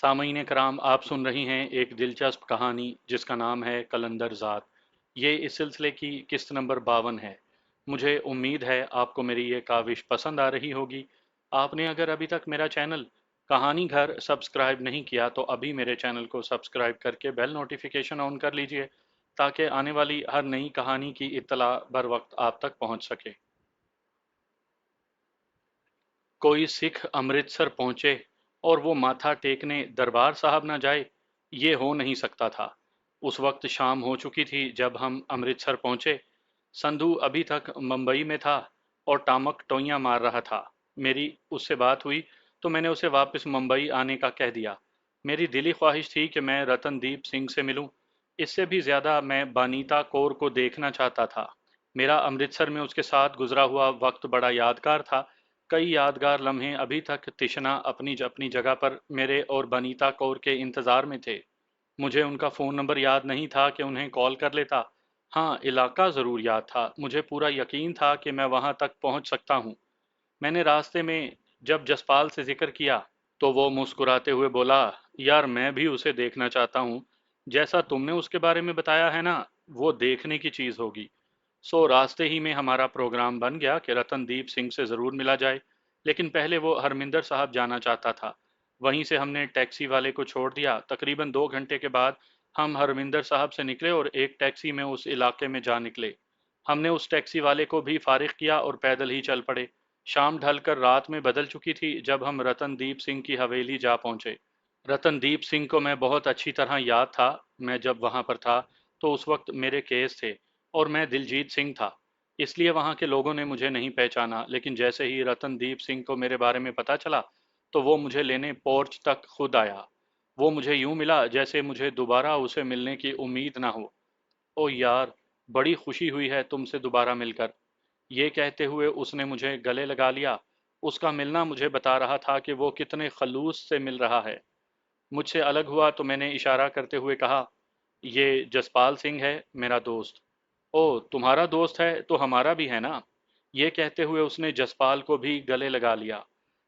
सामीन कराम, आप सुन रही हैं एक दिलचस्प कहानी जिसका नाम है कलंदर ज़ात। ये इस सिलसिले की किस्त नंबर 52 है। मुझे उम्मीद है आपको मेरी ये काविश पसंद आ रही होगी। आपने अगर अभी तक मेरा चैनल कहानी घर सब्सक्राइब नहीं किया तो अभी मेरे चैनल को सब्सक्राइब करके बेल नोटिफिकेशन ऑन कर लीजिए ताकि आने वाली हर नई कहानी की इत्तला बर वक्त आप तक पहुंच सके। कोई सिख अमृतसर पहुंचे और वो माथा टेकने दरबार साहब ना जाए, ये हो नहीं सकता था। उस वक्त शाम हो चुकी थी जब हम अमृतसर पहुंचे। संधू अभी तक मुंबई में था और टामक टोइयां मार रहा था। मेरी उससे बात हुई तो मैंने उसे वापस मुंबई आने का कह दिया। मेरी दिली ख्वाहिश थी कि मैं रतनदीप सिंह से मिलूं। इससे भी ज्यादा मैं बानीता कौर को देखना चाहता था। मेरा अमृतसर में उसके साथ गुजरा हुआ वक्त बड़ा यादगार था। कई यादगार लम्हे अभी तक तिशना अपनी अपनी जगह पर मेरे और बनीता कौर के इंतजार में थे। मुझे उनका फ़ोन नंबर याद नहीं था कि उन्हें कॉल कर लेता। हाँ, इलाका ज़रूर याद था। मुझे पूरा यकीन था कि मैं वहाँ तक पहुँच सकता हूँ। मैंने रास्ते में जब जसपाल से जिक्र किया तो वो मुस्कुराते हुए बोला, यार मैं भी उसे देखना चाहता हूँ। जैसा तुमने उसके बारे में बताया है ना, वो देखने की चीज़ होगी। सो रास्ते ही में हमारा प्रोग्राम बन गया कि रतनदीप सिंह से ज़रूर मिला जाए। लेकिन पहले वो हरमिंदर साहब जाना चाहता था। वहीं से हमने टैक्सी वाले को छोड़ दिया। तकरीबन 2 घंटे के बाद हम हरमिंदर साहब से निकले और एक टैक्सी में उस इलाके में जा निकले। हमने उस टैक्सी वाले को भी फारिग किया और पैदल ही चल पड़े। शाम ढलकर रात में बदल चुकी थी जब हम रतनदीप सिंह की हवेली जा पहुंचे। रतनदीप सिंह को मैं बहुत अच्छी तरह याद था। मैं जब वहां पर था तो उस वक्त मेरे केस थे और मैं दिलजीत सिंह था। इसलिए वहां के लोगों ने मुझे नहीं पहचाना। लेकिन जैसे ही रतनदीप सिंह को मेरे बारे में पता चला तो वो मुझे लेने पोर्च तक खुद आया। वो मुझे यूं मिला जैसे मुझे दोबारा उसे मिलने की उम्मीद ना हो। ओ यार, बड़ी खुशी हुई है तुमसे दोबारा मिलकर। ये कहते हुए उसने मुझे गले लगा लिया। उसका मिलना मुझे बता रहा था कि वो कितने खलूस से मिल रहा है। मुझसे अलग हुआ तो मैंने इशारा करते हुए कहा, ये जसपाल सिंह है, मेरा दोस्त। ओ, तुम्हारा दोस्त है तो हमारा भी है ना। ये कहते हुए उसने जसपाल को भी गले लगा लिया।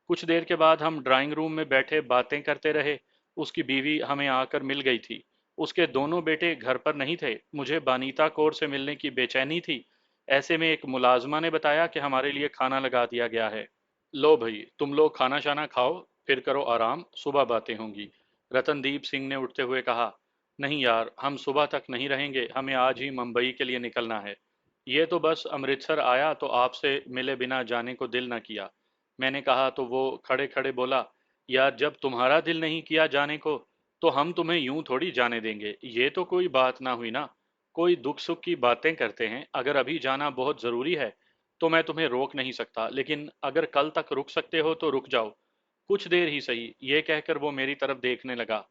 कुछ देर के बाद हम ड्राइंग रूम में बैठे बातें करते रहे। उसकी बीवी हमें आकर मिल गई थी। उसके दोनों बेटे घर पर नहीं थे। मुझे बानीता कौर से मिलने की बेचैनी थी। ऐसे में एक मुलाजमा ने बताया कि हमारे लिए खाना लगा दिया गया है। लो भाई, तुम लोग खाना शाना खाओ, फिर करो आराम, सुबह बातें होंगी। रतनदीप सिंह ने उठते हुए कहा, नहीं यार, हम सुबह तक नहीं रहेंगे, हमें आज ही मुंबई के लिए निकलना है। ये तो बस अमृतसर आया तो आपसे मिले बिना जाने को दिल न किया। मैंने कहा तो वो खड़े खड़े बोला, यार जब तुम्हारा दिल नहीं किया जाने को तो हम तुम्हें यूं थोड़ी जाने देंगे। ये तो कोई बात ना हुई ना। कोई दुख सुख की बातें करते हैं। अगर अभी जाना बहुत ज़रूरी है तो मैं तुम्हें रोक नहीं सकता, लेकिन अगर कल तक रुक सकते हो तो रुक जाओ, कुछ देर ही सही। ये कहकर वो मेरी तरफ देखने लगा।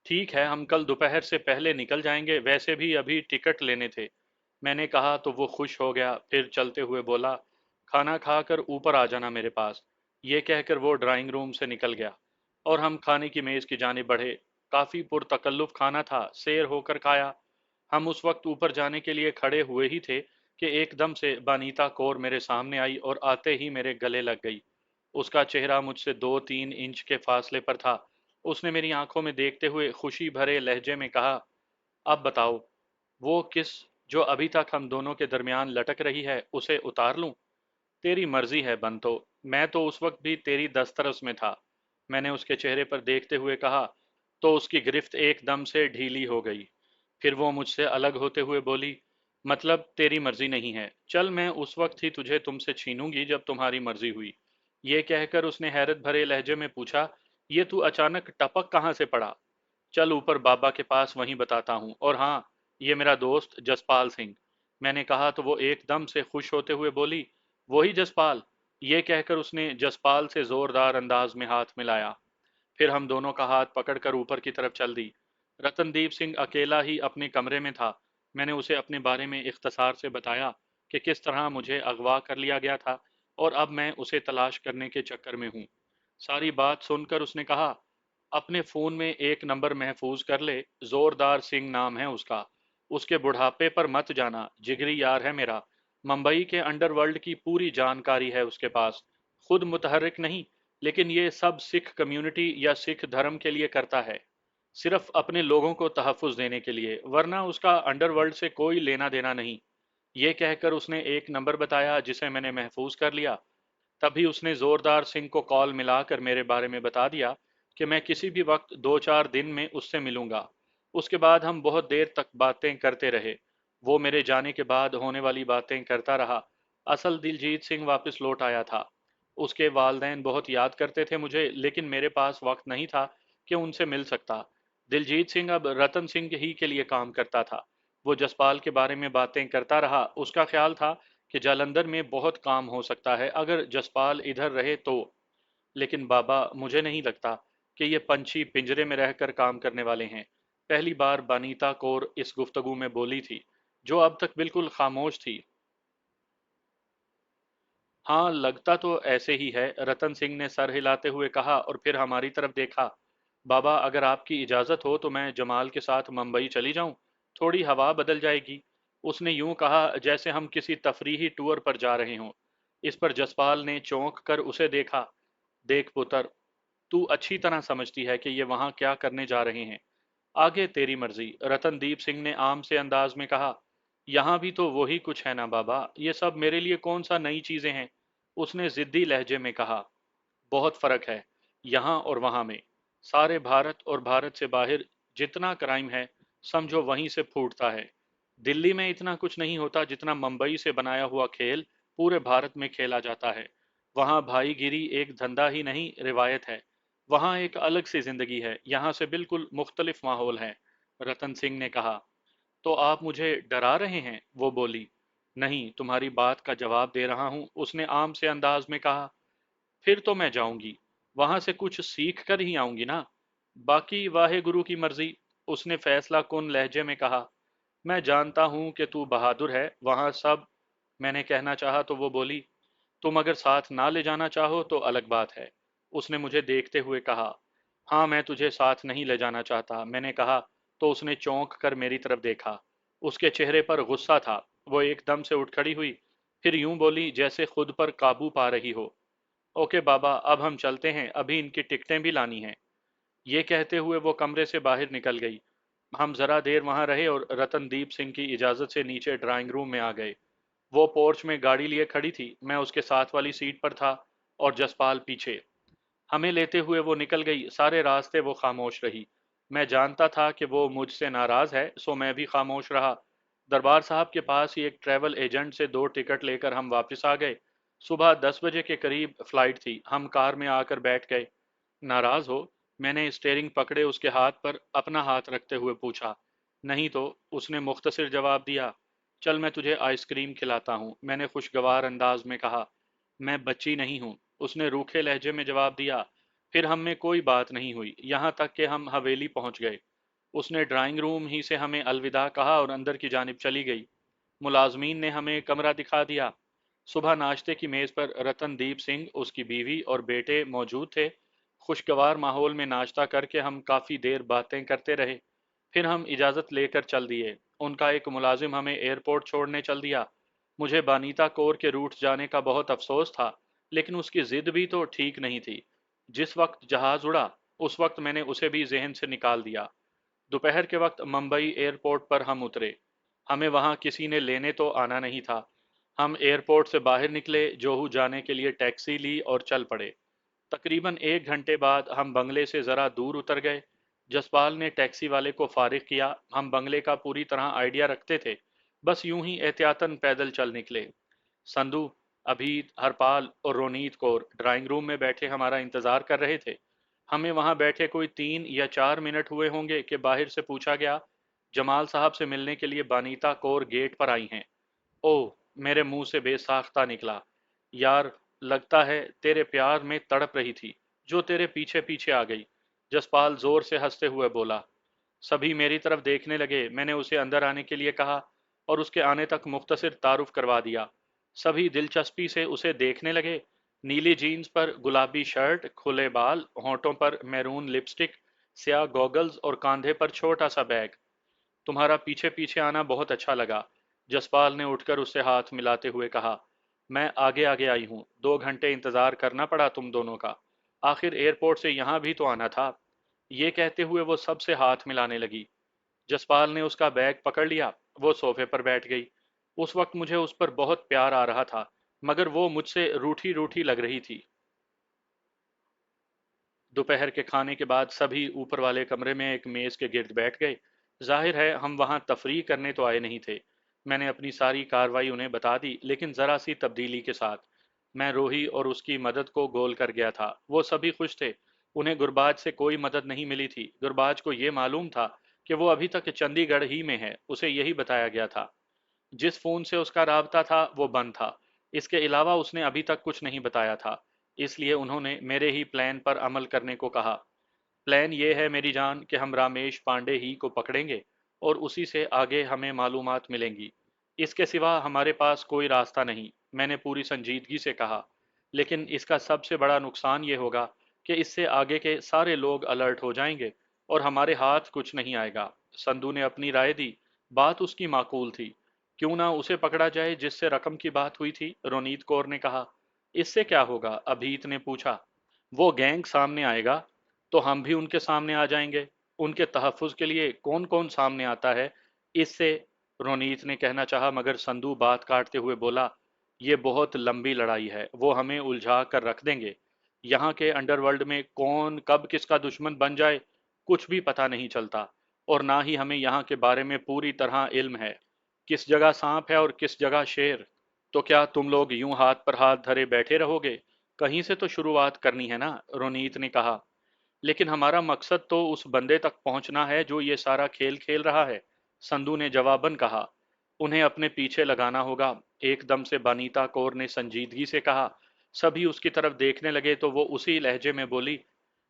ठीक है, हम कल दोपहर से पहले निकल जाएंगे, वैसे भी अभी टिकट लेने थे। मैंने कहा तो वो खुश हो गया। फिर चलते हुए बोला, खाना खाकर ऊपर आ जाना मेरे पास। ये कहकर वो ड्राइंग रूम से निकल गया और हम खाने की मेज की जाने बढ़े। काफी पुरतकल्लुफ खाना था, सेर होकर खाया। हम उस वक्त ऊपर जाने के लिए खड़े हुए ही थे कि एकदम से बानीता कौर मेरे सामने आई और आते ही मेरे गले लग गई। उसका चेहरा मुझसे 2-3 इंच के फासले पर था। उसने मेरी आंखों में देखते हुए खुशी भरे लहजे में कहा, अब बताओ, वो किस जो अभी तक हम दोनों के दरमियान लटक रही है उसे उतार लूं? तेरी मर्जी है बंतो। मैं तो उस वक्त भी तेरी दस्तरस में था। मैंने उसके चेहरे पर देखते हुए कहा। तो उसकी गिरफ्त एकदम से ढीली हो गई। फिर वो मुझसे अलग होते हुए बोली, मतलब तेरी मर्जी नहीं है, चल मैं उस वक्त ही तुझे तुमसे छीनूंगी जब तुम्हारी मर्जी हुई। ये कहकर उसने हैरत भरे लहजे में पूछा, ये तू अचानक टपक कहाँ से पड़ा? चल ऊपर बाबा के पास, वहीं बताता हूँ। और हाँ, ये मेरा दोस्त जसपाल सिंह। मैंने कहा तो वो एकदम से खुश होते हुए बोली, वही जसपाल। ये कहकर उसने जसपाल से जोरदार अंदाज में हाथ मिलाया। फिर हम दोनों का हाथ पकड़कर ऊपर की तरफ चल दी। रतनदीप सिंह अकेला ही अपने कमरे में था। मैंने उसे अपने बारे में इख्तसार से बताया कि किस तरह मुझे अगवा कर लिया गया था और अब मैं उसे तलाश करने के चक्कर में हूँ। सारी बात सुनकर उसने कहा, अपने फ़ोन में एक नंबर महफूज कर ले, जोरदार सिंह नाम है उसका। उसके बुढ़ापे पर मत जाना, जिगरी यार है मेरा। मुंबई के अंडरवर्ल्ड की पूरी जानकारी है उसके पास। खुद मुतहर्रिक नहीं, लेकिन ये सब सिख कम्युनिटी या सिख धर्म के लिए करता है, सिर्फ अपने लोगों को तहफ़्फ़ुज़ देने के लिए, वरना उसका अंडरवर्ल्ड से कोई लेना देना नहीं। ये कहकर उसने एक नंबर बताया जिसे मैंने महफूज कर लिया। तभी उसने जोरदार सिंह को कॉल मिलाकर मेरे बारे में बता दिया कि मैं किसी भी वक्त 2-4 दिन में उससे मिलूंगा। उसके बाद हम बहुत देर तक बातें करते रहे। वो मेरे जाने के बाद होने वाली बातें करता रहा। असल दिलजीत सिंह वापस लौट आया था। उसके वालदैन बहुत याद करते थे मुझे, लेकिन मेरे पास वक्त नहीं था कि उनसे मिल सकता। दिलजीत सिंह अब रतन सिंह ही के लिए काम करता था। वो जसपाल के बारे में बातें करता रहा। उसका ख्याल था कि जालंधर में बहुत काम हो सकता है अगर जसपाल इधर रहे तो। लेकिन बाबा, मुझे नहीं लगता कि ये पंछी पिंजरे में रहकर काम करने वाले हैं। पहली बार बानीता कौर इस गुफ्तगू में बोली थी, जो अब तक बिल्कुल खामोश थी। हाँ, लगता तो ऐसे ही है, रतन सिंह ने सर हिलाते हुए कहा और फिर हमारी तरफ देखा। बाबा, अगर आपकी इजाज़त हो तो मैं जमाल के साथ मुंबई चली जाऊं, थोड़ी हवा बदल जाएगी। उसने यूं कहा जैसे हम किसी तफरीही टूर पर जा रहे हों। इस पर जसपाल ने चौंक कर उसे देखा। देख पुत्र, तू अच्छी तरह समझती है कि ये वहां क्या करने जा रहे हैं। आगे तेरी मर्जी, रतनदीप सिंह ने आम से अंदाज में कहा। यहाँ भी तो वही कुछ है ना बाबा, ये सब मेरे लिए कौन सा नई चीजें हैं। उसने जिद्दी लहजे में कहा। बहुत फर्क है यहाँ और वहाँ में। सारे भारत और भारत से बाहर जितना क्राइम है, समझो वहीं से फूटता है। दिल्ली में इतना कुछ नहीं होता जितना मुंबई से बनाया हुआ खेल पूरे भारत में खेला जाता है। वहाँ भाईगिरी एक धंधा ही नहीं, रिवायत है। वहाँ एक अलग सी जिंदगी है, यहाँ से बिल्कुल मुख्तलिफ माहौल है। रतन सिंह ने कहा। तो आप मुझे डरा रहे हैं? वो बोली। नहीं, तुम्हारी बात का जवाब दे रहा हूँ, उसने आम से अंदाज में कहा। फिर तो मैं जाऊंगी, वहां से कुछ सीख कर ही आऊंगी ना। बाकी वाहे गुरु की मर्जी, उसने फैसला कुन लहजे में कहा। मैं जानता हूं कि तू बहादुर है, वहां सब। मैंने कहना चाहा तो वो बोली। तुम अगर साथ ना ले जाना चाहो तो अलग बात है। उसने मुझे देखते हुए कहा। हाँ, मैं तुझे साथ नहीं ले जाना चाहता, मैंने कहा। तो उसने चौंक कर मेरी तरफ देखा। उसके चेहरे पर गुस्सा था। वो एकदम से उठ खड़ी हुई, फिर यूं बोली जैसे खुद पर काबू पा रही हो। ओके बाबा, अब हम चलते हैं, अभी इनकी टिकटें भी लानी हैं। ये कहते हुए वो कमरे से बाहर निकल गई। हम जरा देर वहां रहे और रतनदीप सिंह की इजाजत से नीचे ड्राइंग रूम में आ गए। वो पोर्च में गाड़ी लिए खड़ी थी, मैं उसके साथ वाली सीट पर था और जसपाल पीछे। हमें लेते हुए वो निकल गई। सारे रास्ते वो खामोश रही। मैं जानता था कि वो मुझसे नाराज है, सो मैं भी खामोश रहा। दरबार साहब के पास ही एक ट्रैवल एजेंट से 2 टिकट लेकर हम वापस आ गए। सुबह 10 बजे के करीब फ्लाइट थी। हम कार में आकर बैठ गए। नाराज हो? मैंने स्टेयरिंग पकड़े उसके हाथ पर अपना हाथ रखते हुए पूछा। नहीं तो, उसने मुख्तसर जवाब दिया। चल मैं तुझे आइसक्रीम खिलाता हूँ, मैंने खुशगवार अंदाज में कहा। मैं बच्ची नहीं हूँ, उसने रूखे लहजे में जवाब दिया। फिर हम में कोई बात नहीं हुई, यहाँ तक कि हम हवेली पहुंच गए। उसने ड्राइंग रूम ही से हमें अलविदा कहा और अंदर की जानिब चली गई। मुलाजमीन ने हमें कमरा दिखा दिया। सुबह नाश्ते की मेज पर रतनदीप सिंह, उसकी बीवी और बेटे मौजूद थे। खुशगवार माहौल में नाश्ता करके हम काफ़ी देर बातें करते रहे। फिर हम इजाज़त लेकर चल दिए। उनका एक मुलाजिम हमें एयरपोर्ट छोड़ने चल दिया। मुझे बानीता कौर के रूठ जाने का बहुत अफसोस था, लेकिन उसकी जिद भी तो ठीक नहीं थी। जिस वक्त जहाज उड़ा, उस वक्त मैंने उसे भी जहन से निकाल दिया। दोपहर के वक्त मुंबई एयरपोर्ट पर हम उतरे। हमें वहां किसी ने लेने तो आना नहीं था। हम एयरपोर्ट से बाहर निकले, जोहू जाने के लिए टैक्सी ली और चल पड़े। तकरीबन 1 घंटे बाद हम बंगले से ज़रा दूर उतर गए। जसपाल ने टैक्सी वाले को फारिग किया। हम बंगले का पूरी तरह आइडिया रखते थे, बस यूं ही एहतियातन पैदल चल निकले। संधू, अभीत, हरपाल और रोनीत कौर ड्राइंग रूम में बैठे हमारा इंतजार कर रहे थे। हमें वहां बैठे कोई 3 या 4 मिनट हुए होंगे कि बाहर से पूछा गया, जमाल साहब से मिलने के लिए बानीता कौर गेट पर आई हैं। ओह, मेरे मुंह से बेसाख्ता निकला। यार, लगता है तेरे प्यार में तड़प रही थी, जो तेरे पीछे पीछे आ गई। जसपाल जोर से हंसते हुए बोला। सभी मेरी तरफ देखने लगे। मैंने उसे अंदर आने के लिए कहा और उसके आने तक मुख्तसर तारुफ करवा दिया। सभी दिलचस्पी से उसे देखने लगे। नीली जीन्स पर गुलाबी शर्ट, खुले बाल, होंठों पर मैरून लिपस्टिक, स्याह गॉगल्स और कांधे पर छोटा सा बैग। तुम्हारा पीछे पीछे आना बहुत अच्छा लगा। जसपाल ने उठकर उससे हाथ मिलाते हुए कहा। मैं आगे आगे आई हूँ, 2 घंटे इंतजार करना पड़ा तुम दोनों का। आखिर एयरपोर्ट से यहाँ भी तो आना था। ये कहते हुए वो सबसे हाथ मिलाने लगी। जसपाल ने उसका बैग पकड़ लिया। वो सोफे पर बैठ गई। उस वक्त मुझे उस पर बहुत प्यार आ रहा था, मगर वो मुझसे रूठी रूठी लग रही थी। दोपहर के खाने के बाद सभी ऊपर वाले कमरे में एक मेज के गिर्द बैठ गए। जाहिर है हम वहां तफरीह करने तो आए नहीं थे। मैंने अपनी सारी कार्रवाई उन्हें बता दी, लेकिन जरा सी तब्दीली के साथ। मैं रोही और उसकी मदद को गोल कर गया था। वो सभी खुश थे। उन्हें गुरबाज से कोई मदद नहीं मिली थी। गुरबाज को ये मालूम था कि वो अभी तक चंडीगढ़ ही में है। उसे यही बताया गया था। जिस फोन से उसका राबता था वो बंद था। इसके अलावा उसने अभी तक कुछ नहीं बताया था। इसलिए उन्होंने मेरे ही प्लान पर अमल करने को कहा। प्लान ये है मेरी जान कि हम रामेश पांडे ही को पकड़ेंगे और उसी से आगे हमें मालूमात मिलेंगी। इसके सिवा हमारे पास कोई रास्ता नहीं। मैंने पूरी संजीदगी से कहा। लेकिन इसका सबसे बड़ा नुकसान ये होगा कि इससे आगे के सारे लोग अलर्ट हो जाएंगे और हमारे हाथ कुछ नहीं आएगा। संधू ने अपनी राय दी। बात उसकी माकूल थी। क्यों ना उसे पकड़ा जाए जिससे रकम की बात हुई थी, रोनीत कौर ने कहा। इससे क्या होगा, अभीत ने पूछा। वो गैंग सामने आएगा तो हम भी उनके सामने आ जाएंगे। उनके तहफ़्फ़ुज़ के लिए कौन कौन सामने आता है, इससे, रोनीत ने कहना चाहा, मगर संधू बात काटते हुए बोला, ये बहुत लंबी लड़ाई है, वो हमें उलझा कर रख देंगे। यहाँ के अंडरवर्ल्ड में कौन कब किसका दुश्मन बन जाए कुछ भी पता नहीं चलता, और ना ही हमें यहाँ के बारे में पूरी तरह इल्म है, किस जगह सांप है और किस जगह शेर। तो क्या तुम लोग यूं हाथ पर हाथ धरे बैठे रहोगे? कहीं से तो शुरुआत करनी है ना, रोनीत ने कहा। लेकिन हमारा मकसद तो उस बंदे तक पहुंचना है जो ये सारा खेल खेल रहा है, संधू ने जवाबन कहा। उन्हें अपने पीछे लगाना होगा, एकदम से बनीता कौर ने संजीदगी से कहा। सभी उसकी तरफ देखने लगे तो वो उसी लहजे में बोली,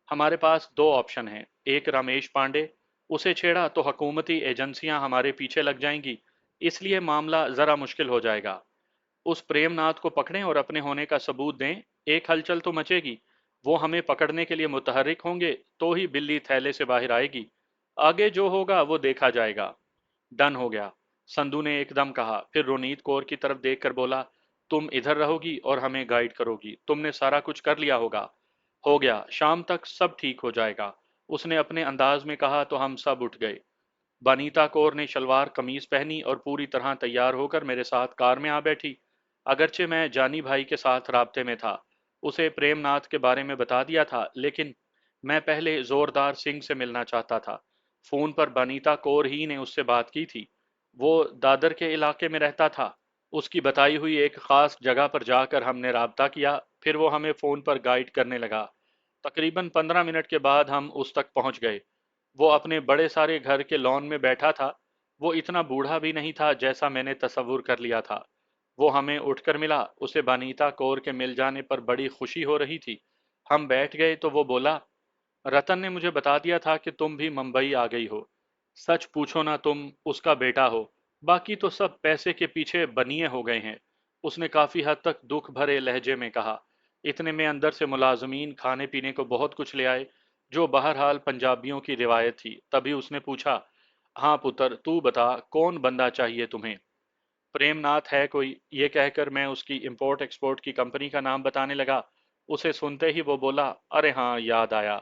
हमारे पास दो ऑप्शन हैं। एक रमेश पांडे, उसे छेड़ा तो हुकूमती एजेंसियां हमारे पीछे लग जाएंगी, इसलिए मामला जरा मुश्किल हो जाएगा। उस प्रेमनाथ को पकड़ें और अपने होने का सबूत दें, एक हलचल तो मचेगी। वो हमें पकड़ने के लिए मुतहर्रिक होंगे तो ही बिल्ली थैले से बाहर आएगी। आगे जो होगा वो देखा जाएगा। डन हो गया, संधू ने एकदम कहा। फिर रोनीत कौर की तरफ देखकर बोला, तुम इधर रहोगी और हमें गाइड करोगी। तुमने सारा कुछ कर लिया होगा। हो गया, शाम तक सब ठीक हो जाएगा, उसने अपने अंदाज में कहा। तो हम सब उठ गए। बनीता कौर ने शलवार कमीज पहनी और पूरी तरह तैयार होकर मेरे साथ कार में आ बैठी। अगरचे मैं जानी भाई के साथ राब्ते में था, उसे प्रेमनाथ के बारे में बता दिया था, लेकिन मैं पहले जोरदार सिंह से मिलना चाहता था। फोन पर बनीता कौर ही ने उससे बात की थी। वो दादर के इलाके में रहता था। उसकी बताई हुई एक खास जगह पर जाकर हमने राब्ता किया। फिर वो हमें फोन पर गाइड करने लगा। तकरीबन 15 मिनट के बाद हम उस तक पहुंच गए। वो अपने बड़े सारे घर के लॉन में बैठा था। वो इतना बूढ़ा भी नहीं था जैसा मैंने तसव्वुर कर लिया था। वो हमें उठकर मिला। उसे बनीता कौर के मिल जाने पर बड़ी खुशी हो रही थी। हम बैठ गए तो वो बोला, रतन ने मुझे बता दिया था कि तुम भी मुंबई आ गई हो। सच पूछो ना, तुम उसका बेटा हो। बाकी तो सब पैसे के पीछे बनिए हो गए हैं, उसने काफी हद तक दुख भरे लहजे में कहा। इतने में अंदर से मुलाजमीन खाने पीने को बहुत कुछ ले आए, जो बहरहाल पंजाबियों की रिवायत थी। तभी उसने पूछा, हाँ पुत्र, तू बता कौन बंदा चाहिए तुम्हें? प्रेमनाथ है कोई, ये कहकर मैं उसकी इंपोर्ट एक्सपोर्ट की कंपनी का नाम बताने लगा। उसे सुनते ही वो बोला, अरे हाँ याद आया,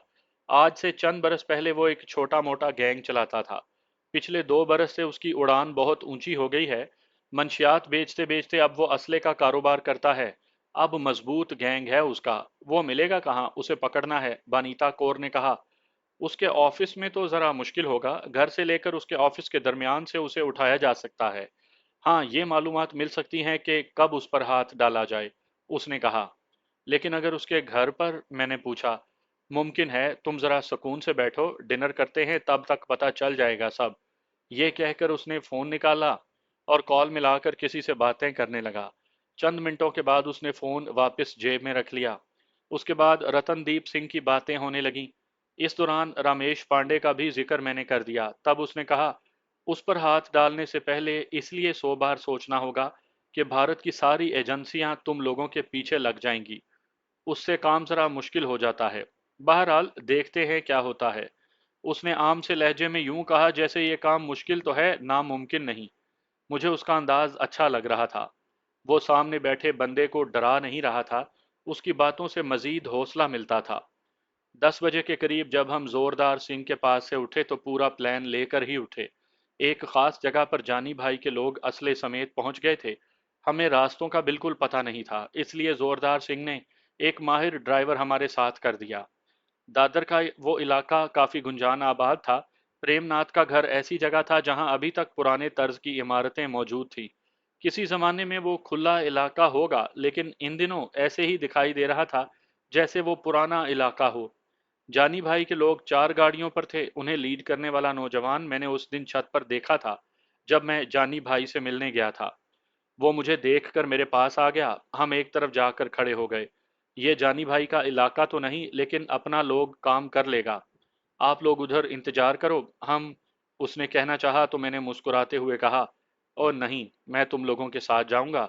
आज से चंद बरस पहले वो एक छोटा मोटा गैंग चलाता था। पिछले 2 बरस से उसकी उड़ान बहुत ऊंची हो गई है। मंशियात बेचते बेचते अब वो असले का कारोबार करता है। अब मजबूत गैंग है उसका। वो मिलेगा कहाँ, उसे पकड़ना है, बानीता कौर ने कहा। उसके ऑफिस में तो जरा मुश्किल होगा, घर से लेकर उसके ऑफिस के दरमियान से उसे उठाया जा सकता है। हाँ, ये मालूमात मिल सकती हैं कि कब उस पर हाथ डाला जाए, उसने कहा। लेकिन अगर उसके घर पर, मैंने पूछा। मुमकिन है, तुम जरा सुकून से बैठो, डिनर करते हैं तब तक पता चल जाएगा सब। ये कहकर उसने फोन निकाला और कॉल मिलाकर किसी से बातें करने लगा। चंद मिनटों के बाद उसने फोन वापस जेब में रख लिया। उसके बाद रतनदीप सिंह की बातें होने लगीं। इस दौरान रमेश पांडे का भी जिक्र मैंने कर दिया। तब उसने कहा, उस पर हाथ डालने से पहले इसलिए 100 बार सोचना होगा कि भारत की सारी एजेंसियां तुम लोगों के पीछे लग जाएंगी। उससे काम जरा मुश्किल हो जाता है। बहरहाल देखते हैं क्या होता है। उसने आम से लहजे में यूं कहा जैसे ये काम मुश्किल तो है, नामुमकिन नहीं। मुझे उसका अंदाज अच्छा लग रहा था। वो सामने बैठे बंदे को डरा नहीं रहा था। उसकी बातों से मजीद हौसला मिलता था। 10 बजे के करीब जब हम जोरदार सिंह के पास से उठे तो पूरा प्लान लेकर ही उठे। एक खास जगह पर जानी भाई के लोग असले समेत पहुंच गए थे। हमें रास्तों का बिल्कुल पता नहीं था, इसलिए जोरदार सिंह ने एक माहिर ड्राइवर हमारे साथ कर दिया। दादर का वो इलाका काफी गुंजान आबाद था। प्रेमनाथ का घर ऐसी जगह था जहां अभी तक पुराने तर्ज की इमारतें मौजूद थी। किसी जमाने में वो खुला इलाका होगा, लेकिन इन दिनों ऐसे ही दिखाई दे रहा था जैसे वो पुराना इलाका हो। जानी भाई के लोग 4 गाड़ियों पर थे। उन्हें लीड करने वाला नौजवान मैंने उस दिन छत पर देखा था जब मैं जानी भाई से मिलने गया था। वो मुझे देखकर मेरे पास आ गया। हम एक तरफ जाकर खड़े हो गए। ये जानी भाई का इलाका तो नहीं, लेकिन अपना लोग काम कर लेगा। आप लोग उधर इंतजार करो, हम। उसने कहना चाहा तो मैंने मुस्कुराते हुए कहा, और नहीं, मैं तुम लोगों के साथ जाऊंगा।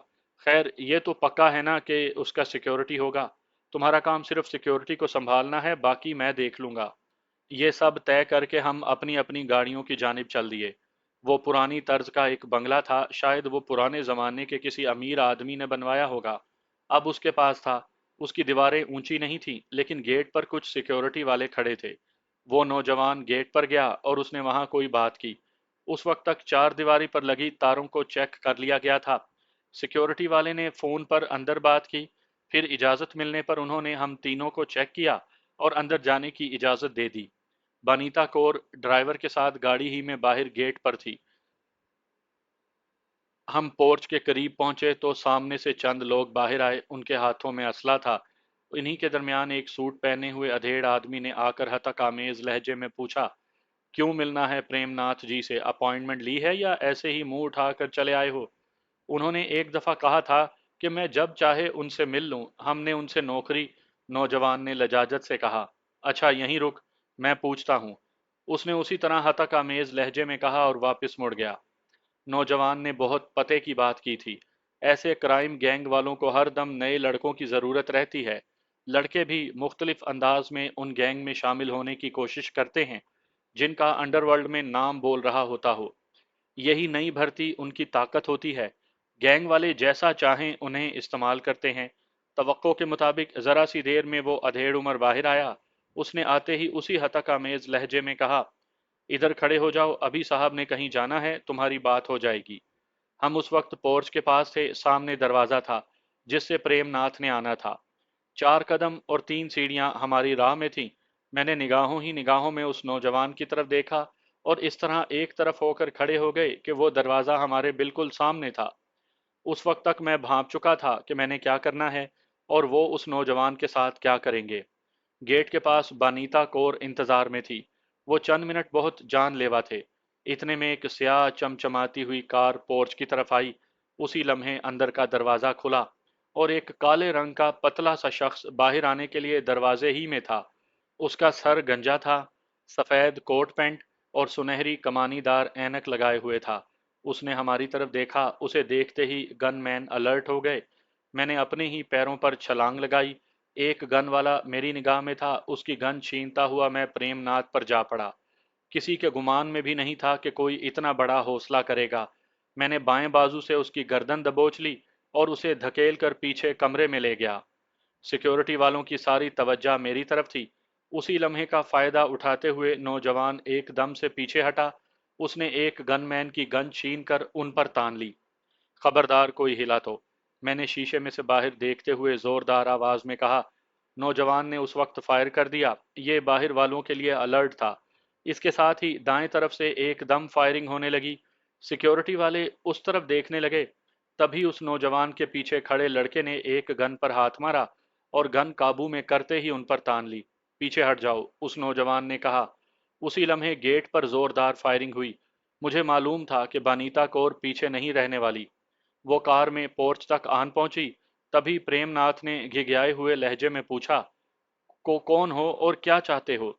खैर, ये तो पक्का है ना कि उसका सिक्योरिटी होगा। तुम्हारा काम सिर्फ सिक्योरिटी को संभालना है, बाकी मैं देख लूंगा। ये सब तय करके हम अपनी अपनी गाड़ियों की जानिब चल दिए। वो पुरानी तर्ज का एक बंगला था। शायद वो पुराने जमाने के किसी अमीर आदमी ने बनवाया होगा। अब उसके पास था। उसकी दीवारें ऊंची नहीं थी, लेकिन गेट पर कुछ सिक्योरिटी वाले खड़े थे। वो नौजवान गेट पर गया और उसने वहां कोई बात की। उस वक्त तक चार दीवारी पर लगी तारों को चेक कर लिया गया था। सिक्योरिटी वाले ने फोन पर अंदर बात की। फिर इजाजत मिलने पर उन्होंने हम तीनों को चेक किया और अंदर जाने की इजाजत दे दी। बनीता कौर ड्राइवर के साथ गाड़ी ही में बाहर गेट पर थी। हम पोर्च के करीब पहुंचे तो सामने से चंद लोग बाहर आए। उनके हाथों में असला था। इन्हीं के दरमियान एक सूट पहने हुए अधेड़ आदमी ने आकर हतक आमेज लहजे में पूछा, क्यों मिलना है प्रेमनाथ जी से? अपॉइंटमेंट ली है या ऐसे ही मुंह उठाकर चले आए हो? उन्होंने एक दफा कहा था कि मैं जब चाहे उनसे मिल लूं। हमने उनसे नौकरी। नौजवान ने लजाजत से कहा, अच्छा यहीं रुक, मैं पूछता हूं। उसने उसी तरह हतक आमेज लहजे में कहा और वापस मुड़ गया। नौजवान ने बहुत पते की बात की थी। ऐसे क्राइम गैंग वालों को हर दम नए लड़कों की ज़रूरत रहती है। लड़के भी मुख्तलिफ अंदाज में उन गैंग में शामिल होने की कोशिश करते हैं जिनका अंडरवर्ल्ड में नाम बोल रहा होता हो। यही नई भर्ती उनकी ताकत होती है। गैंग वाले जैसा चाहें उन्हें इस्तेमाल करते हैं। तवक्को के मुताबिक ज़रा सी देर में वो अधेड़ उमर बाहर आया। उसने आते ही उसी हतक आमेज लहजे में कहा, इधर खड़े हो जाओ, अभी साहब ने कहीं जाना है, तुम्हारी बात हो जाएगी। हम उस वक्त पोर्च के पास थे। सामने दरवाजा था जिससे प्रेमनाथ ने आना था। 4 कदम और 3 सीढ़ियां हमारी राह में थीं। मैंने निगाहों ही निगाहों में उस नौजवान की तरफ देखा और इस तरह एक तरफ होकर खड़े हो गए कि वो दरवाजा हमारे बिल्कुल सामने था। उस वक्त तक मैं भांप चुका था कि मैंने क्या करना है और वो उस नौजवान के साथ क्या करेंगे। गेट के पास बानीता कौर इंतजार में थी। वो चंद मिनट बहुत जानलेवा थे। इतने में एक स्याह चमचमाती हुई कार पोर्च की तरफ आई। उसी लम्हे अंदर का दरवाजा खुला और एक काले रंग का पतला सा शख्स बाहर आने के लिए दरवाजे ही में था। उसका सर गंजा था, सफेद कोट पैंट और सुनहरी कमानीदार ऐनक लगाए हुए था। उसने हमारी तरफ देखा। उसे देखते ही गनमैन अलर्ट हो गए। मैंने अपने ही पैरों पर छलांग लगाई। एक गन वाला मेरी निगाह में था। उसकी गन छीनता हुआ मैं प्रेमनाथ पर जा पड़ा। किसी के गुमान में भी नहीं था कि कोई इतना बड़ा हौसला करेगा। मैंने बाएं बाजू से उसकी गर्दन दबोच ली और उसे धकेल कर पीछे कमरे में ले गया। सिक्योरिटी वालों की सारी तवज्जो मेरी तरफ थी। उसी लम्हे का फायदा उठाते हुए नौजवान एकदम से पीछे हटा। उसने एक गनमैन की गन छीन कर उन पर तान ली। खबरदार कोई हिला तो, मैंने शीशे में से बाहर देखते हुए जोरदार आवाज में कहा। नौजवान ने उस वक्त फायर कर दिया। ये बाहर वालों के लिए अलर्ट था। इसके साथ ही दाएं तरफ से एकदम फायरिंग होने लगी। सिक्योरिटी वाले उस तरफ देखने लगे। तभी उस नौजवान के पीछे खड़े लड़के ने एक गन पर हाथ मारा और गन काबू में करते ही उन पर तान ली। पीछे हट जाओ, उस नौजवान ने कहा। उसी लम्हे गेट पर जोरदार फायरिंग हुई। मुझे मालूम था कि बानीता कौर पीछे नहीं रहने वाली। वो कार में पोर्च तक आन पहुंची। तभी प्रेमनाथ ने घिघियाए हुए लहजे में पूछा, को कौन हो और क्या चाहते हो?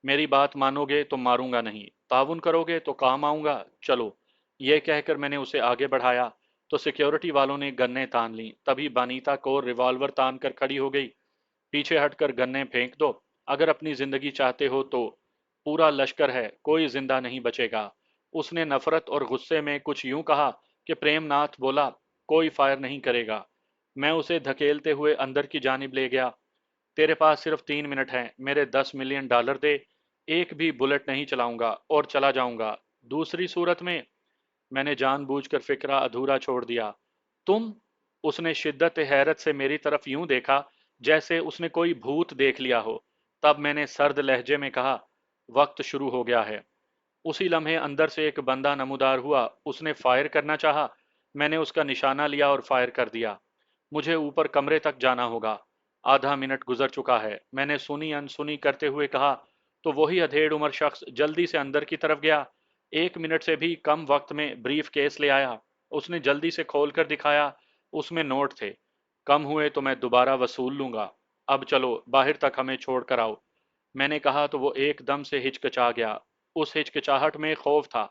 मेरी बात मानोगे तो मारूंगा नहीं, ताउन करोगे तो काम आऊंगा, चलो। ये कहकर मैंने उसे आगे बढ़ाया तो सिक्योरिटी वालों ने गन्ने तान ली। तभी बानीता को रिवॉल्वर तान कर खड़ी हो गई। पीछे हटकर गन्ने फेंक दो, अगर अपनी जिंदगी चाहते हो तो। पूरा लश्कर है, कोई जिंदा नहीं बचेगा। उसने नफरत और गुस्से में कुछ यूं कहा कि प्रेमनाथ बोला, कोई फायर नहीं करेगा। मैं उसे धकेलते हुए अंदर की जानिब ले गया। तेरे पास सिर्फ 3 मिनट हैं, मेरे $10 मिलियन दे, एक भी बुलेट नहीं चलाऊंगा और चला जाऊंगा। दूसरी सूरत में, मैंने जानबूझकर फिक्रा अधूरा छोड़ दिया। तुम? उसने शिद्दत हैरत से मेरी तरफ यूं देखा जैसे उसने कोई भूत देख लिया हो। तब मैंने सर्द लहजे में कहा, वक्त शुरू हो गया है। उसी लम्हे अंदर से एक बंदा नमूदार हुआ। उसने फायर करना चाहा। मैंने उसका निशाना लिया और फायर कर दिया। मुझे ऊपर कमरे तक जाना होगा। आधा मिनट गुजर चुका है। मैंने सुनी अनसुनी करते हुए कहा, तो वही अधेड़ उम्र शख्स जल्दी से अंदर की तरफ गया। 1 मिनट से भी कम वक्त में ब्रीफ केस ले आया। उसने जल्दी से खोल कर दिखाया। उसमें नोट थे। कम हुए तो मैं दोबारा वसूल लूंगा। अब चलो, बाहर तक हमें छोड़ कर आओ। मैंने कहा तो वो एकदम से हिचकिचा गया। उस हिचकिचाहट में खौफ था।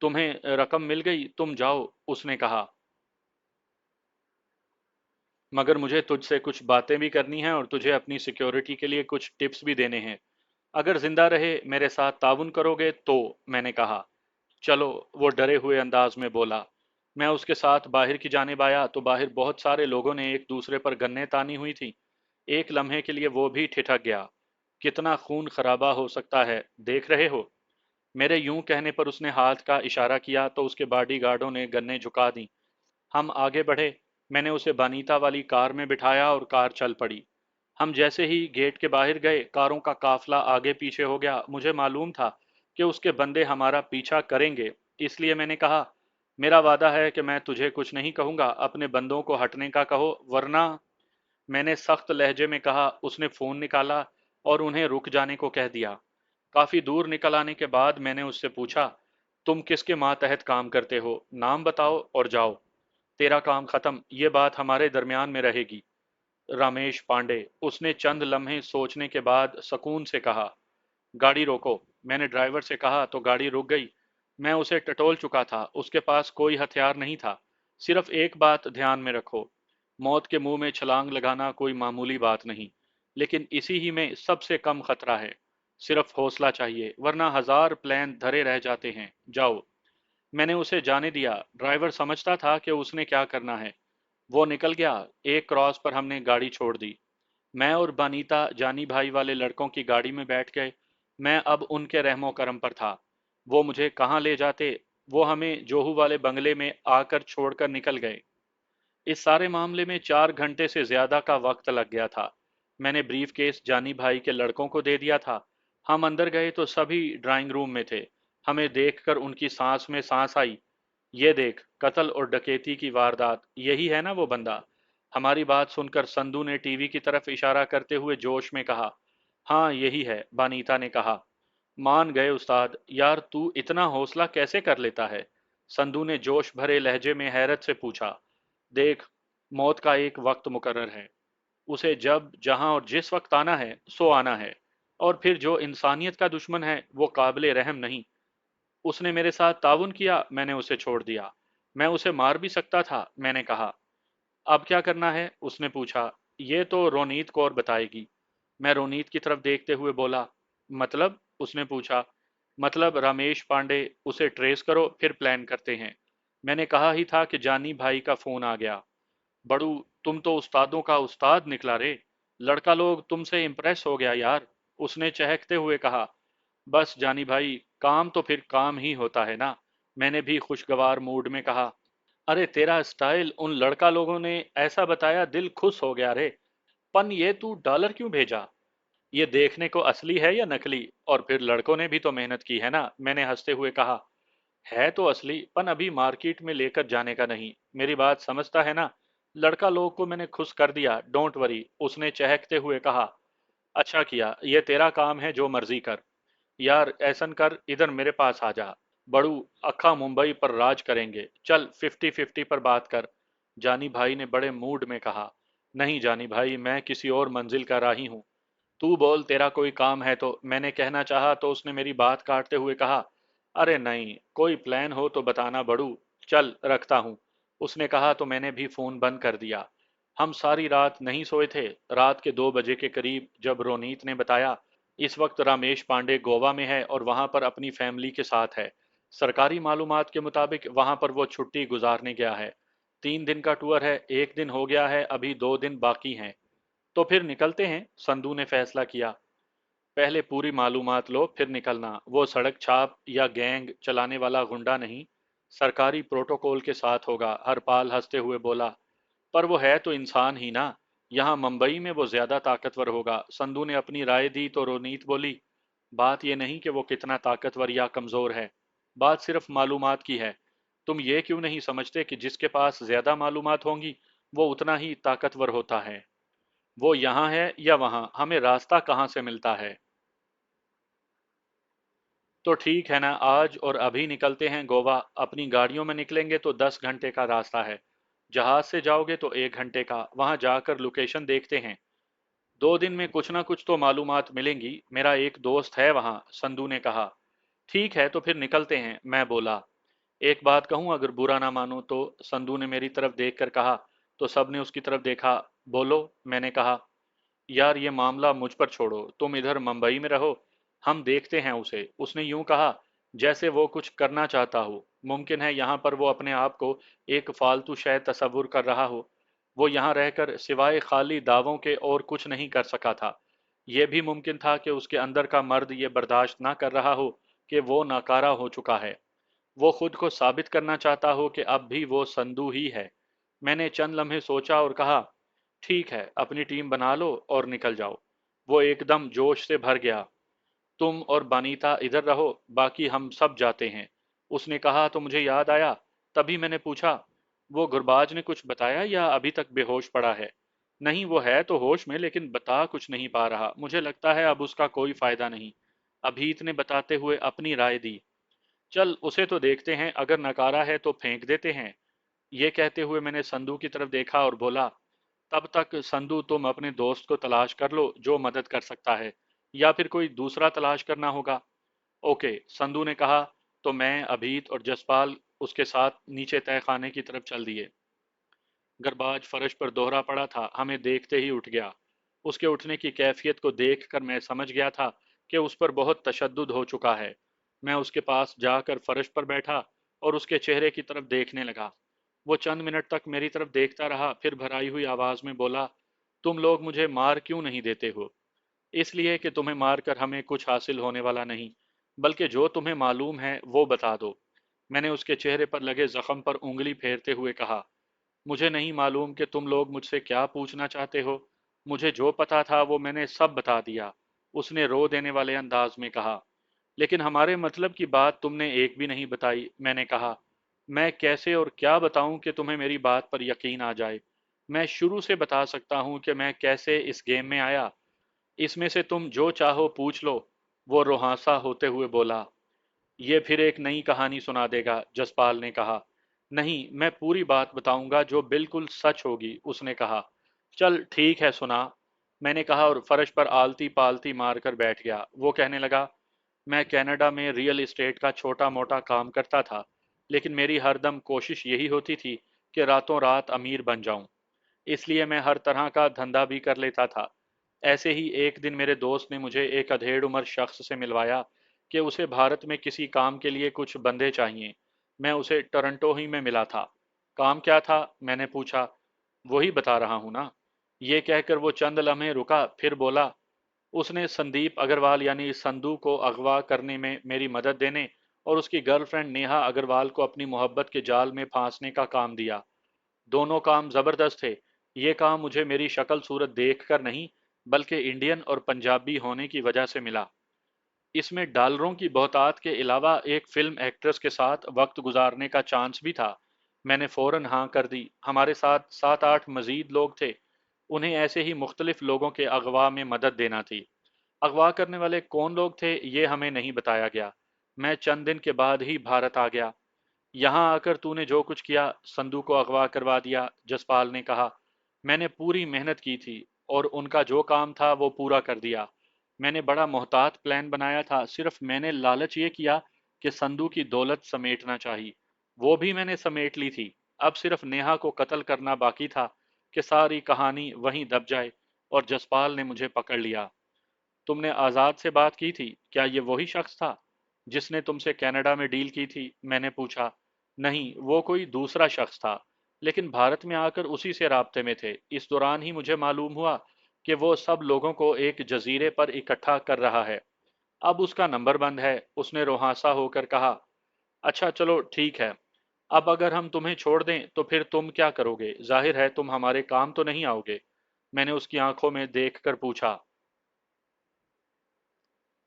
तुम्हें रकम मिल गई, तुम जाओ, उसने कहा। मगर मुझे तुझसे कुछ बातें भी करनी हैं और तुझे अपनी सिक्योरिटी के लिए कुछ टिप्स भी देने हैं। अगर जिंदा रहे मेरे साथ ताउन करोगे तो, मैंने कहा। चलो, वो डरे हुए अंदाज में बोला। मैं उसके साथ बाहर की जानिब आया तो बाहर बहुत सारे लोगों ने एक दूसरे पर गन्ने तानी हुई थी। एक लम्हे के लिए वो भी ठिठक गया। कितना खून खराबा हो सकता है, देख रहे हो? मेरे यूं कहने पर उसने हाथ का इशारा किया तो उसके बॉडीगार्डों ने गन्ने झुका दी। हम आगे बढ़े। मैंने उसे बानीता वाली कार में बिठाया और कार चल पड़ी। हम जैसे ही गेट के बाहर गए, कारों का काफला आगे पीछे हो गया। मुझे मालूम था कि उसके बंदे हमारा पीछा करेंगे, इसलिए मैंने कहा, मेरा वादा है कि मैं तुझे कुछ नहीं कहूंगा, अपने बंदों को हटने का कहो, वरना। मैंने सख्त लहजे में कहा। उसने फोन निकाला और उन्हें रुक जाने को कह दिया। काफी दूर निकल आने के बाद मैंने उससे पूछा, तुम किसके मातहत काम करते हो, नाम बताओ और जाओ। तेरा काम खत्म, ये बात हमारे दरमियान में रहेगी। रमेश पांडे, उसने चंद लम्हे सोचने के बाद सुकून से कहा। गाड़ी रोको। मैंने ड्राइवर से कहा तो गाड़ी रुक गई। मैं उसे टटोल चुका था। उसके पास कोई हथियार नहीं था। सिर्फ एक बात ध्यान में रखो, मौत के मुंह में छलांग लगाना कोई मामूली बात नहीं, लेकिन इसी ही में सबसे कम खतरा है। सिर्फ हौसला चाहिए, वरना हजार प्लान धरे रह जाते हैं। जाओ। मैंने उसे जाने दिया। ड्राइवर समझता था कि उसने क्या करना है। वो निकल गया। एक क्रॉस पर हमने गाड़ी छोड़ दी। मैं और बानीता जानी भाई वाले लड़कों की गाड़ी में बैठ गए। मैं अब उनके रहमो करम पर था। वो मुझे कहाँ ले जाते। वो हमें जोहू वाले बंगले में आकर छोड़कर निकल गए। इस सारे मामले में 4 घंटे से ज्यादा का वक्त लग गया था। मैंने ब्रीफ केस जानी भाई के लड़कों को दे दिया था। हम अंदर गए तो सभी ड्राइंग रूम में थे। हमें देखकर उनकी सांस में सांस आई। ये देख, कत्ल और डकैती की वारदात, यही है ना वो बंदा? हमारी बात सुनकर संधू ने टीवी की तरफ इशारा करते हुए जोश में कहा। हाँ, यही है, बानीता ने कहा। मान गए उस्ताद। यार, तू इतना हौसला कैसे कर लेता है? संधू ने जोश भरे लहजे में हैरत से पूछा। देख, मौत का एक वक्त मुकर्रर है। उसे जब जहां और जिस वक्त आना है सो आना है। और फिर जो इंसानियत का दुश्मन है वो काबिल रहम नहीं। उसने मेरे साथ ताउन किया, मैंने उसे छोड़ दिया। मैं उसे मार भी सकता था, मैंने कहा। अब क्या करना है, उसने पूछा। ये तो रोनीत कौर बताएगी। मैं रोनीत की तरफ देखते हुए बोला। मतलब, उसने पूछा। मतलब रमेश पांडे, उसे ट्रेस करो, फिर प्लान करते हैं। मैंने कहा ही था कि जानी भाई का फोन आ गया। बड़ू, तुम तो उस्तादों का उस्ताद निकला रे। लड़का लोग तुमसे इम्प्रेस हो गया यार, उसने चहकते हुए कहा। बस जानी भाई, काम तो फिर काम ही होता है ना, मैंने भी खुशगवार मूड में कहा। अरे तेरा स्टाइल उन लड़का लोगों ने ऐसा बताया, दिल खुश हो गया रे। पन ये तू डॉलर क्यों भेजा? ये देखने को असली है या नकली? और फिर लड़कों ने भी तो मेहनत की है ना, मैंने हंसते हुए कहा। है तो असली, पन अभी मार्केट में लेकर जाने का नहीं। मेरी बात समझता है ना? लड़का लोग को मैंने खुश कर दिया, डोंट वरी, उसने चहकते हुए कहा। अच्छा किया, ये तेरा काम है, जो मर्जी कर। यार ऐसन कर, इधर मेरे पास आ जा। बड़ू, अक्खा मुंबई पर राज करेंगे, चल 50-50 पर बात कर। जानी भाई ने बड़े मूड में कहा। नहीं जानी भाई, मैं किसी और मंजिल का राही हूँ। तू बोल, तेरा कोई काम है तो, मैंने कहना चाहा तो उसने मेरी बात काटते हुए कहा। अरे नहीं, कोई प्लान हो तो बताना बड़ू। चल, रखता हूँ, उसने कहा तो मैंने भी फोन बंद कर दिया। हम सारी रात नहीं सोए थे। रात के 2 बजे के करीब जब रोनीत ने बताया, इस वक्त रामेश पांडे गोवा में है और वहां पर अपनी फैमिली के साथ है। सरकारी मालूमात के मुताबिक वहां पर वो छुट्टी गुजारने गया है। 3 दिन का टूर है, 1 दिन हो गया है, अभी 2 दिन बाकी हैं। तो फिर निकलते हैं, संधू ने फैसला किया। पहले पूरी मालूमात लो फिर निकलना। वो सड़क छाप या गैंग चलाने वाला गुंडा नहीं, सरकारी प्रोटोकॉल के साथ होगा, हरपाल हंसते हुए बोला। पर वो है तो इंसान ही ना। यहाँ मुंबई में वो ज्यादा ताकतवर होगा। संधू ने अपनी राय दी तो रोनीत बोली, बात ये नहीं कि वो कितना ताकतवर या कमजोर है, बात सिर्फ मालूमात की है। तुम ये क्यों नहीं समझते कि जिसके पास ज्यादा मालूमात होंगी वो उतना ही ताकतवर होता है। वो यहाँ है या वहाँ, हमें रास्ता कहाँ से मिलता है। तो ठीक है ना, आज और अभी निकलते हैं गोवा। अपनी गाड़ियों में निकलेंगे तो 10 घंटे का रास्ता है, जहाज से जाओगे तो 1 घंटे का। वहां जाकर लोकेशन देखते हैं, 2 दिन में कुछ ना कुछ तो मालूमात मिलेंगी। मेरा एक दोस्त है वहां, संधू ने कहा। ठीक है तो फिर निकलते हैं, मैं बोला। एक बात कहूं, अगर बुरा ना मानो तो, संधू ने मेरी तरफ देखकर कहा। तो सबने उसकी तरफ देखा। बोलो, मैंने कहा। यार ये मामला मुझ पर छोड़ो, तुम इधर मुंबई में रहो, हम देखते हैं उसे। उसने यूं कहा जैसे वो कुछ करना चाहता हो। मुमकिन है यहाँ पर वो अपने आप को एक फालतू शय तस्वुर कर रहा हो। वो यहाँ रहकर सिवाय खाली दावों के और कुछ नहीं कर सका था। यह भी मुमकिन था कि उसके अंदर का मर्द ये बर्दाश्त ना कर रहा हो कि वो नाकारा हो चुका है। वो खुद को साबित करना चाहता हो कि अब भी वो संधू ही है। मैंने चंद लम्हे सोचा और कहा, ठीक है, अपनी टीम बना लो और निकल जाओ। वो एकदम जोश से भर गया। तुम और बानीता इधर रहो, बाकी हम सब जाते हैं। उसने कहा तो मुझे याद आया। तभी मैंने पूछा, वो गुरबाज ने कुछ बताया या अभी तक बेहोश पड़ा है। नहीं, वो है तो होश में, लेकिन बता कुछ नहीं पा रहा। मुझे लगता है अब उसका कोई फायदा नहीं। अभीत ने बताते हुए अपनी राय दी। चल उसे तो देखते हैं, अगर नकारा है तो फेंक देते हैं। ये कहते हुए मैंने संधू की तरफ देखा और बोला, तब तक संधू तुम अपने दोस्त को तलाश कर लो जो मदद कर सकता है, या फिर कोई दूसरा तलाश करना होगा। ओके, संधू ने कहा। तो मैं, अभीत और जसपाल उसके साथ नीचे तय खाने की तरफ चल दिए। गरबाज फर्श पर दोहरा पड़ा था, हमें देखते ही उठ गया। उसके उठने की कैफियत को देखकर मैं समझ गया था कि उस पर बहुत तशद्दुद हो चुका है। मैं उसके पास जाकर फर्श पर बैठा और उसके चेहरे की तरफ देखने लगा। वो चंद मिनट तक मेरी तरफ देखता रहा, फिर भराई हुई आवाज में बोला, तुम लोग मुझे मार क्यों नहीं देते हो। इसलिए कि तुम्हें मारकर हमें कुछ हासिल होने वाला नहीं, बल्कि जो तुम्हें मालूम है वो बता दो। मैंने उसके चेहरे पर लगे जख्म पर उंगली फेरते हुए कहा, मुझे नहीं मालूम कि तुम लोग मुझसे क्या पूछना चाहते हो। मुझे जो पता था वो मैंने सब बता दिया, उसने रो देने वाले अंदाज में कहा। लेकिन हमारे मतलब की बात तुमने एक भी नहीं बताई, मैंने कहा। मैं कैसे और क्या बताऊं कि तुम्हें मेरी बात पर यकीन आ जाए। मैं शुरू से बता सकता हूं कि मैं कैसे इस गेम में आया। इसमें से तुम जो चाहो पूछ लो, वो रोहांसा होते हुए बोला। ये फिर एक नई कहानी सुना देगा, जसपाल ने कहा। नहीं, मैं पूरी बात बताऊंगा जो बिल्कुल सच होगी, उसने कहा। चल ठीक है, सुना, मैंने कहा और फर्श पर आलती पालती मारकर बैठ गया। वो कहने लगा, मैं कनाडा में रियल एस्टेट का छोटा मोटा काम करता था, लेकिन मेरी हरदम कोशिश यही होती थी कि रातों रात अमीर बन जाऊं। इसलिए मैं हर तरह का धंधा भी कर लेता था। ऐसे ही एक दिन मेरे दोस्त ने मुझे एक अधेड़ उम्र शख्स से मिलवाया कि उसे भारत में किसी काम के लिए कुछ बंदे चाहिए। मैं उसे टोरंटो ही में मिला था। काम क्या था, मैंने पूछा। वही बता रहा हूं ना। ये कहकर वो चंद लम्हे रुका, फिर बोला, उसने संदीप अग्रवाल यानी संधू को अगवा करने में मेरी मदद देने और उसकी गर्लफ्रेंड नेहा अग्रवाल को अपनी मोहब्बत के जाल में फांसने का काम दिया। दोनों काम जबरदस्त थे। ये काम मुझे मेरी शक्ल सूरत देखकर नहीं, बल्कि इंडियन और पंजाबी होने की वजह से मिला। इसमें डॉलरों की बहुतायत के अलावा एक फिल्म एक्ट्रेस के साथ वक्त गुजारने का चांस भी था। मैंने फौरन हाँ कर दी। हमारे साथ 7-8 मजीद लोग थे। उन्हें ऐसे ही मुख्तलिफ लोगों के अगवा में मदद देना थी। अगवा करने वाले कौन लोग थे ये हमें नहीं बताया गया। मैं चंद दिन के बाद ही भारत आ गया। यहाँ आकर तूने जो कुछ किया, संधू को अगवा करवा दिया, जसपाल ने कहा। मैंने पूरी मेहनत की थी और उनका जो काम था वो पूरा कर दिया। मैंने बड़ा मोहतात प्लान बनाया था, सिर्फ मैंने लालच ये किया कि संधू की दौलत समेटना चाहिए। वो भी मैंने समेट ली थी। अब सिर्फ नेहा को कत्ल करना बाकी था कि सारी कहानी वहीं दब जाए। और जसपाल ने मुझे पकड़ लिया। तुमने आजाद से बात की थी, क्या ये वही शख्स था जिसने तुमसे कनाडा में डील की थी, मैंने पूछा। नहीं, वो कोई दूसरा शख्स था, लेकिन भारत में आकर उसी से राब्ते में थे। इस दौरान ही मुझे मालूम हुआ कि वो सब लोगों को एक जजीरे पर इकट्ठा कर रहा है। अब उसका नंबर बंद है। उसने रोहासा होकर कहा। अच्छा चलो ठीक है। अब अगर हम तुम्हें छोड़ दें तो फिर तुम क्या करोगे? जाहिर है तुम हमारे काम तो नहीं आओगे। मैंने उसकी आंखों में देखकर पूछा।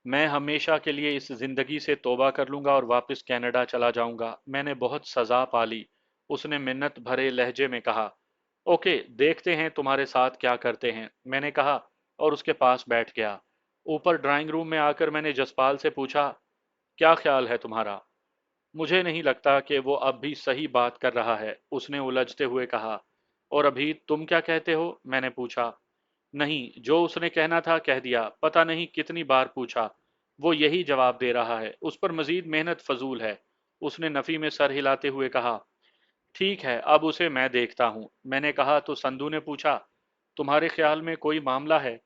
मैं हमेशा के लिए इस जिंदगी से तौबा कर लूंगा और वापस कनाडा चला जाऊंगा। मैंने बहुत सजा पाली। उसने मिन्नत भरे लहजे में कहा। ओके, देखते हैं तुम्हारे साथ क्या करते हैं, मैंने कहा और उसके पास बैठ गया। ऊपर ड्राइंग रूम में आकर मैंने जसपाल से पूछा, क्या ख्याल है तुम्हारा? मुझे नहीं लगता कि वो अब भी सही बात कर रहा है, उसने उलझते हुए कहा। और अभी तुम क्या कहते हो? मैंने पूछा। नहीं, जो उसने कहना था कह दिया। पता नहीं कितनी बार पूछा, वो यही जवाब दे रहा है। उस पर मजीद मेहनत फजूल है, उसने नफी में सर हिलाते हुए कहा। ठीक है, अब उसे मैं देखता हूँ, मैंने कहा। तो संधू ने पूछा, तुम्हारे ख्याल में कोई मामला है?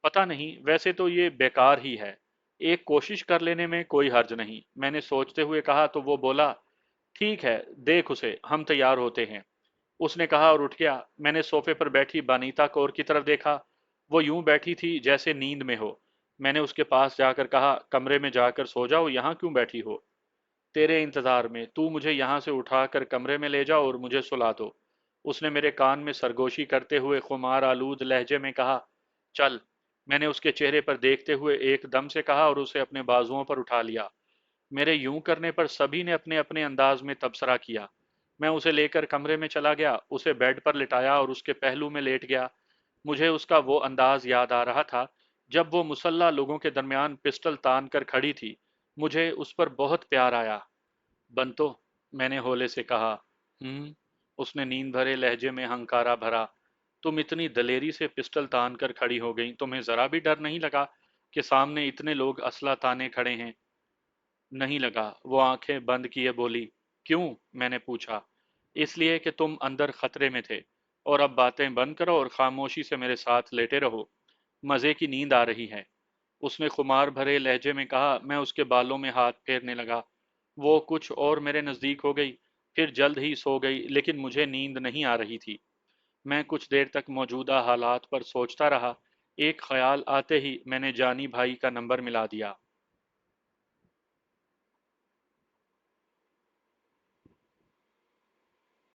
पता नहीं, वैसे तो ये बेकार ही है, एक कोशिश कर लेने में कोई हर्ज नहीं, मैंने सोचते हुए कहा। तो वो बोला, ठीक है, देख उसे, हम तैयार होते हैं, उसने कहा और उठ गया। मैंने सोफे पर बैठी बानीता कौर की तरफ देखा। वो यूं बैठी थी जैसे नींद में हो। मैंने उसके पास जाकर कहा, कमरे में जाकर सो जाओ, यहाँ क्यों बैठी हो? तेरे इंतजार में, तू मुझे यहाँ से उठाकर कमरे में ले जाओ और मुझे सुला दो, उसने मेरे कान में सरगोशी करते हुए खुमार आलूद लहजे में कहा। चल, मैंने उसके चेहरे पर देखते हुए एकदम से कहा और उसे अपने बाजुओं पर उठा लिया। मेरे यूं करने पर सभी ने अपने अपने अंदाज में तबसरा किया। मैं उसे लेकर कमरे में चला गया, उसे बेड पर लिटाया और उसके पहलू में लेट गया। मुझे उसका वो अंदाज याद आ रहा था जब वो मुसल्ला लोगों के दरमियान पिस्टल तान कर खड़ी थी। मुझे उस पर बहुत प्यार आया। बंतो, मैंने होले से कहा। उसने नींद भरे लहजे में हंकारा भरा। तुम इतनी दलेरी से पिस्टल तान कर खड़ी हो गई, तुम्हें जरा भी डर नहीं लगा कि सामने इतने लोग असला ताने खड़े हैं? नहीं लगा, वो आंखें बंद किए बोली। क्यों? मैंने पूछा। इसलिए कि तुम अंदर खतरे में थे। और अब बातें बंद करो और खामोशी से मेरे साथ लेटे रहो, मजे की नींद आ रही है, उसने खुमार भरे लहजे में कहा। मैं उसके बालों में हाथ फेरने लगा। वो कुछ और मेरे नजदीक हो गई, फिर जल्द ही सो गई, लेकिन मुझे नींद नहीं आ रही थी। मैं कुछ देर तक मौजूदा हालात पर सोचता रहा। एक ख्याल आते ही मैंने जानी भाई का नंबर मिला दिया।